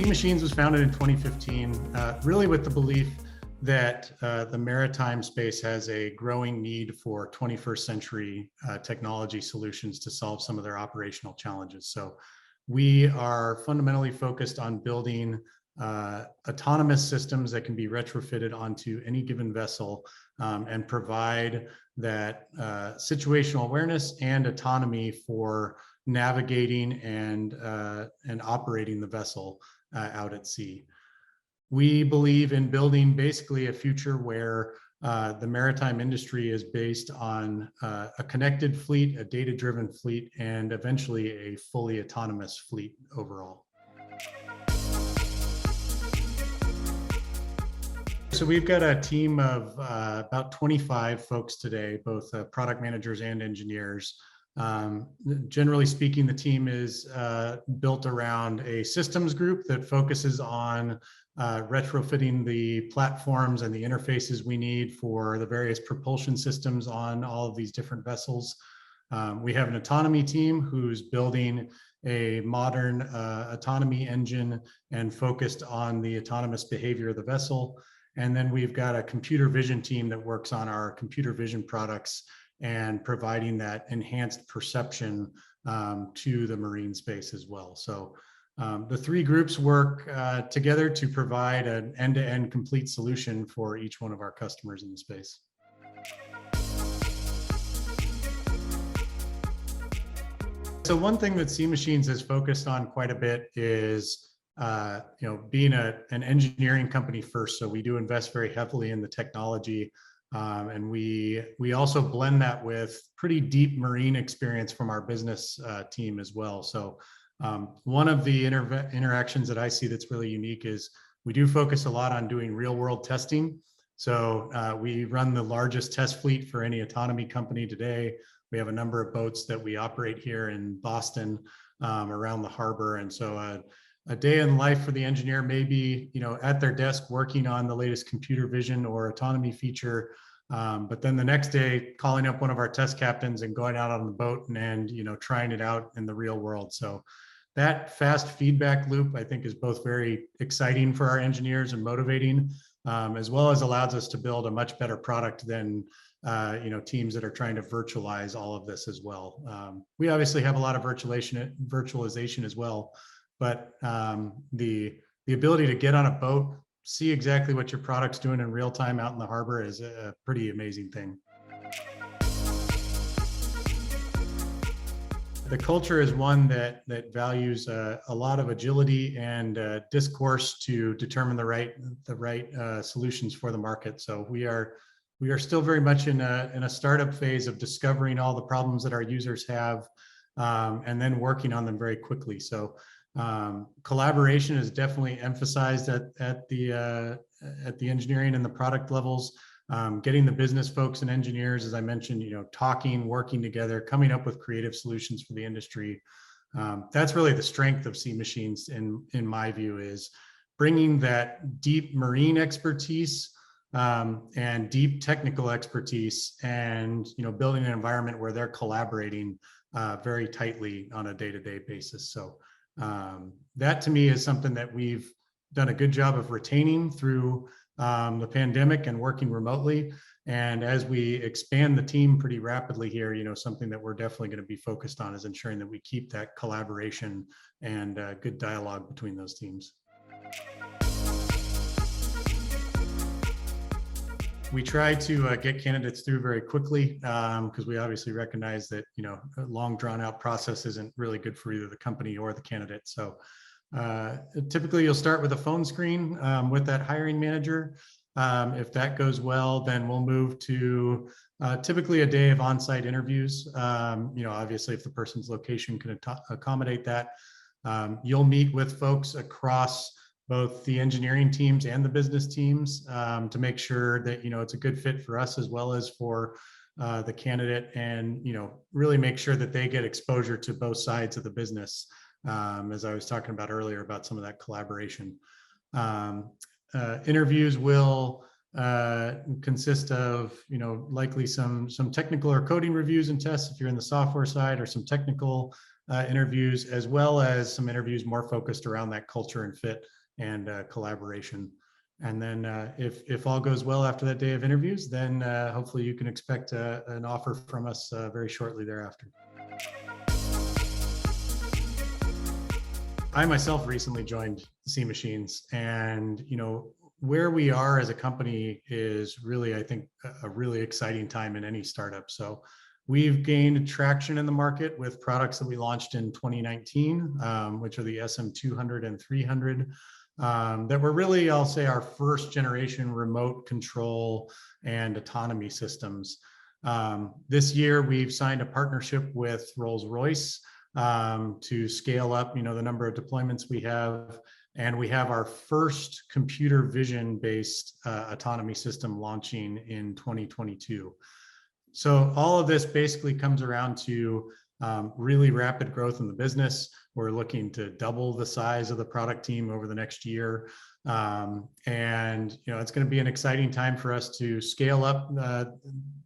Machines was founded in 2015, really with the belief that the maritime space has a growing need for 21st century technology solutions to solve some of their operational challenges. So we are fundamentally focused on building autonomous systems that can be retrofitted onto any given vessel and provide that situational awareness and autonomy for navigating and operating the vessel out at sea. We believe in building basically a future where the maritime industry is based on a connected fleet, a data-driven fleet, and eventually a fully autonomous fleet overall. So we've got a team of about 25 folks today, both product managers and engineers. Generally speaking, the team is built around a systems group that focuses on retrofitting the platforms and the interfaces we need for the various propulsion systems on all of these different vessels. We have an autonomy team who's building a modern autonomy engine and focused on the autonomous behavior of the vessel. And then we've got a computer vision team that works on our computer vision products and providing that enhanced perception to the marine space as well. So the three groups work together to provide an end-to-end complete solution for each one of our customers in the space. So one thing that C Machines has focused on quite a bit is being an engineering company first. So we do invest very heavily in the technology. And we also blend that with pretty deep marine experience from our business team as well. So one of the interactions that I see that's really unique is we do focus a lot on doing real world testing. So we run the largest test fleet for any autonomy company today. We have a number of boats that we operate here in Boston around the harbor. And so a day in life for the engineer may be, at their desk working on the latest computer vision or autonomy feature. But then the next day, calling up one of our test captains and going out on the boat and trying it out in the real world. So that fast feedback loop, I think, is both very exciting for our engineers and motivating, as well as allows us to build a much better product than teams that are trying to virtualize all of this as well. We obviously have a lot of virtualization as well. But the ability to get on a boat, see exactly what your product's doing in real time out in the harbor is a pretty amazing thing. The culture is one that values a lot of agility and discourse to determine the right solutions for the market. So we are still very much in a startup phase of discovering all the problems that our users have and then working on them very quickly. So collaboration is definitely emphasized at the engineering and the product levels. Getting the business folks and engineers, as I mentioned, talking, working together, coming up with creative solutions for the industry. That's really the strength of C Machines, in my view, is bringing that deep marine expertise and deep technical expertise, and building an environment where they're collaborating very tightly on a day-to-day basis. So that to me is something that we've done a good job of retaining through the pandemic and working remotely. And as we expand the team pretty rapidly here, something that we're definitely going to be focused on is ensuring that we keep that collaboration and good dialogue between those teams. We try to get candidates through very quickly because we obviously recognize that a long drawn out process isn't really good for either the company or the candidate. So typically you'll start with a phone screen with that hiring manager. If that goes well, then we'll move to typically a day of on-site interviews. Obviously if the person's location can accommodate that. You'll meet with folks across both the engineering teams and the business teams to make sure that it's a good fit for us as well as for the candidate, and really make sure that they get exposure to both sides of the business, as I was talking about earlier about some of that collaboration. Interviews will consist of likely some technical or coding reviews and tests if you're in the software side, or some technical interviews, as well as some interviews more focused around that culture and fit and collaboration. And then if all goes well after that day of interviews, then hopefully you can expect an offer from us very shortly thereafter. I myself recently joined C Machines, and where we are as a company is really, I think, a really exciting time in any startup. So we've gained traction in the market with products that we launched in 2019, which are the SM200 and 300, that were really, I'll say, our first generation remote control and autonomy systems. This year, we've signed a partnership with Rolls-Royce to scale up, the number of deployments we have. And we have our first computer vision based autonomy system launching in 2022. So all of this basically comes around to really rapid growth in the business. We're looking to double the size of the product team over the next year. And it's going to be an exciting time for us to scale up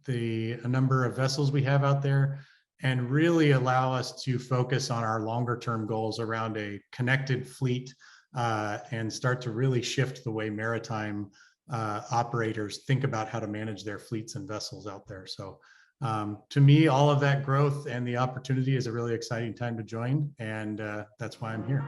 the number of vessels we have out there, and really allow us to focus on our longer term goals around a connected fleet, and start to really shift the way maritime operators think about how to manage their fleets and vessels out there. So to me, all of that growth and the opportunity is a really exciting time to join, and that's why I'm here.